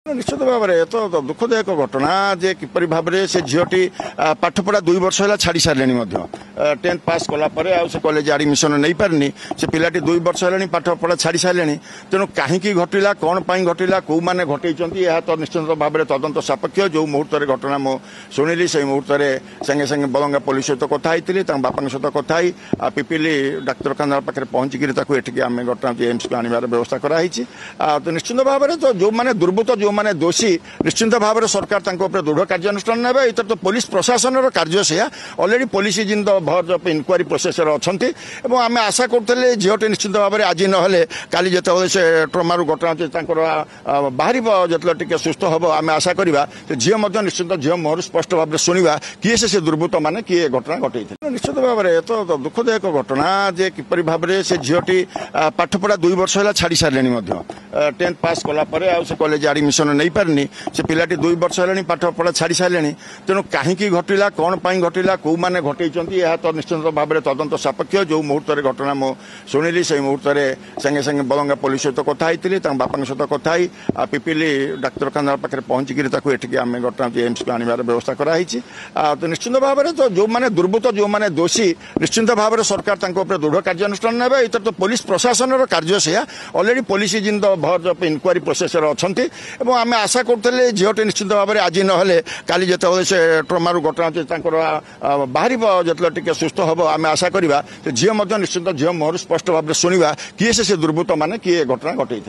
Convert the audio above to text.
निश्चित भाव में तो दुखदायक घटना जे किपरि भाव में से झीटी पाठपढ़ा 2 वर्ष है छाड़ी सारे 10th पास कलापर से कॉलेज एडमिशन नहीं पारनी से पिलाटी 2 वर्ष है पाठपढ़ा छाड़ी सारे तेणु कहीं घटला कौन घटला कौ मैंने घटई यह तो निश्चित भाव में तदंत सापेक्ष जो मुहूर्त घटना मु शुणिली से मुहूर्त संगे संगे बलंगा पुलिस सहित कथा बापा सहित कथा पिपिली डाक्तखाना पाखे पहुंचिकी आम घटना एम्स को आनबार व्यवस्था कराई तो निश्चित भाव में तो जो मैंने दुर्बृत्त जो माने दोषी निश्चित भाव में सरकार दृढ़ कार्यानुष्ठान ने इतर तो पुलिस प्रशासन कार्य से already police is in the verge of inquiry process अच्छा आम आशा करते झीटे निश्चित भाव में आज ना काली जो से ट्रमारू घटना बाहर जो सुस्थ हम आम आशा करवा झील निश्चित झील मुहर स्पष्ट भाव में शुणा किए से दुर्बृत्त मैंने किए घटना घटई निश्चित भाव में तो दुखदायक घटना जे किपरि भाव में से झीटी पाठपढ़ा 2 वर्ष है छाड़ी सारे 10th पास कलापर से कॉलेज एडमिशन नहीं पारनी से पिलाटी 2 वर्ष है पाठपढ़ा छाड़ी सारे तेणु कहीं घटला कौन घटला कौ मैंने घटई यह तो निश्चित भाव में तदंत सापेक्ष जो मुहूर्त घटना मु शुणिली से मुहूर्त संगे संगे बलंगा पुलिस सहित कथा बापा सहित कथा पिपिली डाक्तखाना पाखे पहुंचिकी आम घटना एम्स को आनबार व्यवस्था कराई तो निश्चित भाव में तो जो मैंने दुर्बृत्त जो मैंने दोषी निश्चित भाव में सरकार दृढ़ कार्यानुष्ठान ने इतर तो पुलिस प्रशासन कार्य से already police is in the verge of inquiry process अच्छा आम आशा करते झीटे निश्चित भाव में आज ना काली जो से ट्रमारू घटना बाहर जो सुस्थ हम आम आशा करवा झील निश्चित झील मुहर स्पष्ट भाव में शुणा किए से दुर्बृत्त मैंने किए घटना घटई।